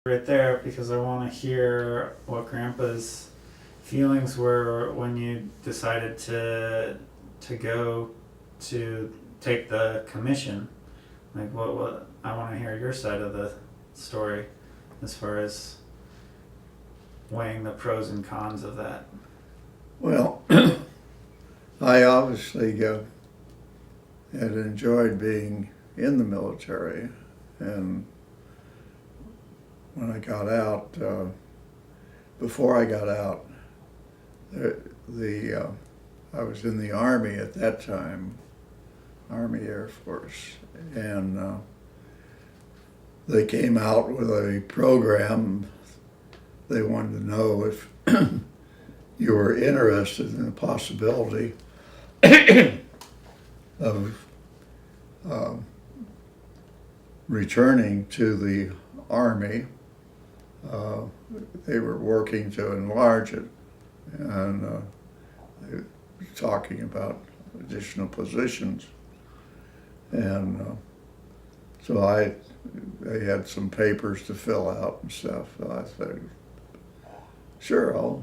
right there because I want to hear what Grandpa's feelings were when you decided to go to take the commission. Like what I want to hear your side of the story as far as weighing the pros and cons of that. Well, I obviously had enjoyed being in the military, and when I got out, before I got out, I was in the Army at that time, Army Air Force, and they came out with a program. They wanted to know if you were interested in the possibility of returning to the Army. They were working to enlarge it, and they were talking about additional positions. And so they had some papers to fill out and stuff. So I said, sure,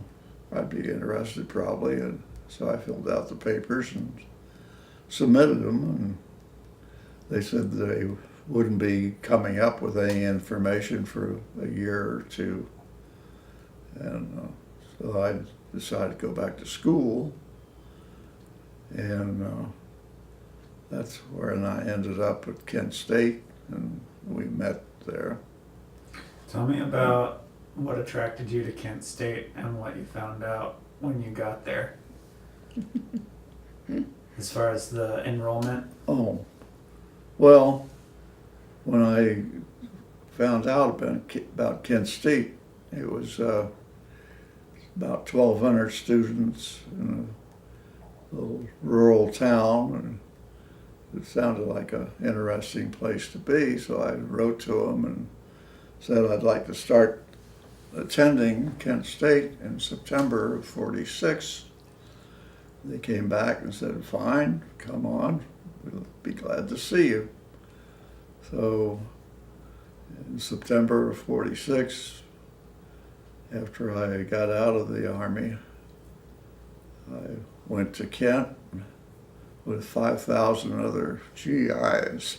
I'd be interested probably. And so I filled out the papers and submitted them, and they said they wouldn't be coming up with any information for a year or two. And so I decided to go back to school, and that's where I ended up at Kent State, and we met there. Tell me about what attracted you to Kent State and what you found out when you got there. As far as the enrollment? Oh, well, when I found out about Kent State, it was about 1,200 students in a little rural town, and it sounded like an interesting place to be, so I wrote to them and said I'd like to start attending Kent State in September of '46. They came back and said, fine, come on, we'll be glad to see you. So in September of '46, after I got out of the Army, I went to Kent with 5,000 other GIs.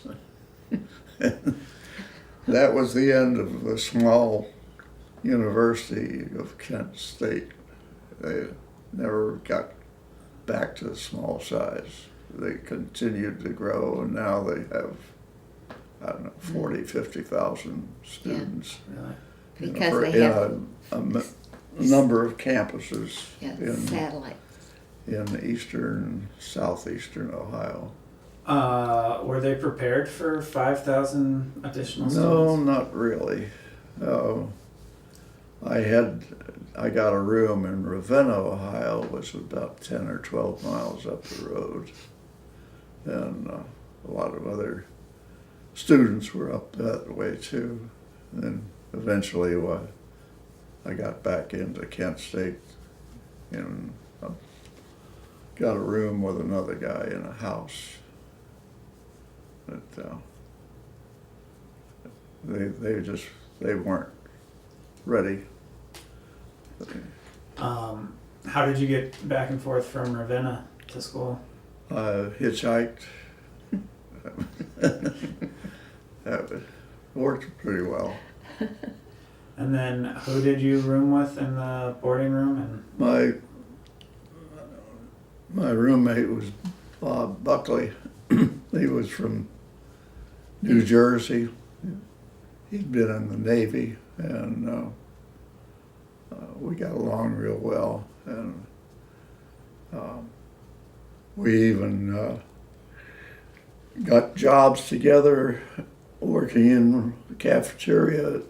That was the end of the small University of Kent State. They never got back to the small size. They continued to grow, and now they have, I don't know, 40, 50,000 students. Really? Because they have a number of campuses satellite. in eastern, southeastern Ohio. Were they prepared for 5,000 additional students? No, not really. I got a room in Ravenna, Ohio, which was about 10 or 12 miles up the road. And a lot of other students were up that way too. And eventually I got back into Kent State and got a room with another guy in a house. But they weren't ready. How did you get back and forth from Ravenna to school? Hitchhiked. That worked pretty well. And then who did you room with in the boarding room? And My roommate was Bob Buckley. He was from New Jersey. He'd been in the Navy, and we got along real well. And we even got jobs together working in the cafeteria at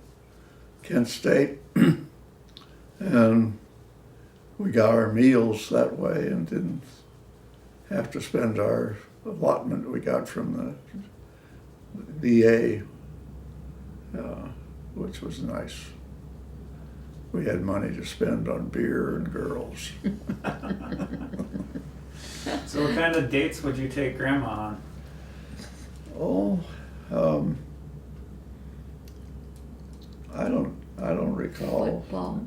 Kent State. And we got our meals that way and didn't have to spend our allotment we got from the VA, which was nice. We had money to spend on beer and girls. so what kind of dates would you take Grandma on? Oh, I don't recall. football.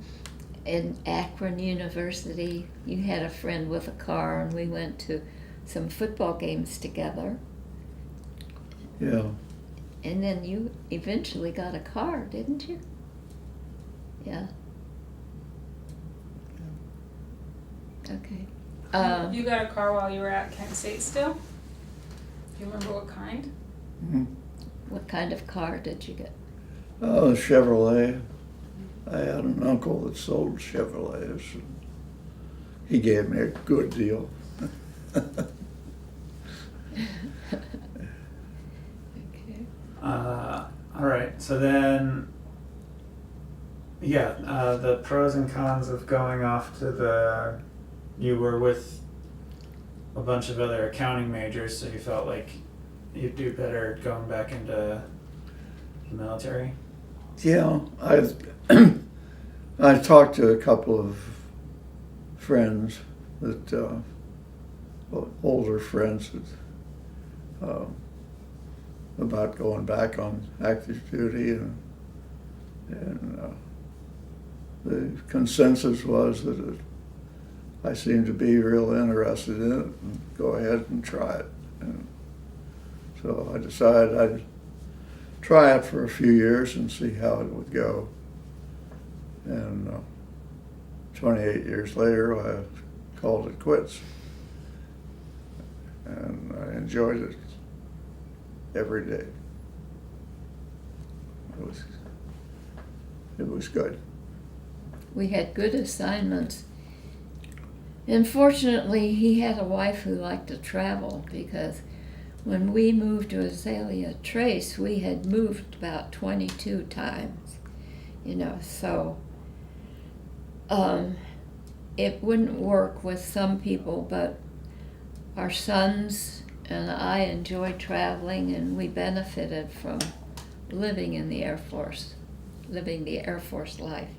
In Akron University, you had a friend with a car, and we went to some football games together. Yeah, And then you eventually got a car, didn't you? Yeah. Okay. You got a car while you were at Kent State still? Do you remember what kind? mhm. What kind of car did you get? Oh, Chevrolet. I had an uncle that sold Chevrolets. And he gave me a good deal. Okay. All right. So then, yeah, the pros and cons of going off to the. You were with a bunch of other accounting majors, so you felt like you'd do better going back into the military. Yeah, I talked to a couple of friends that older friends that, about going back on active duty, and the consensus was that I seemed to be real interested in it and go ahead and try it. And so I decided I'd try it for a few years and see how it would go. And 28 years later, I called it quits. And I enjoyed it every day. It was good. We had good assignments. Unfortunately, he had a wife who liked to travel, because when we moved to Azalea Trace, we had moved about 22 times, so it wouldn't work with some people, but our sons and I enjoyed traveling, and we benefited from living in the Air Force, living the Air Force life.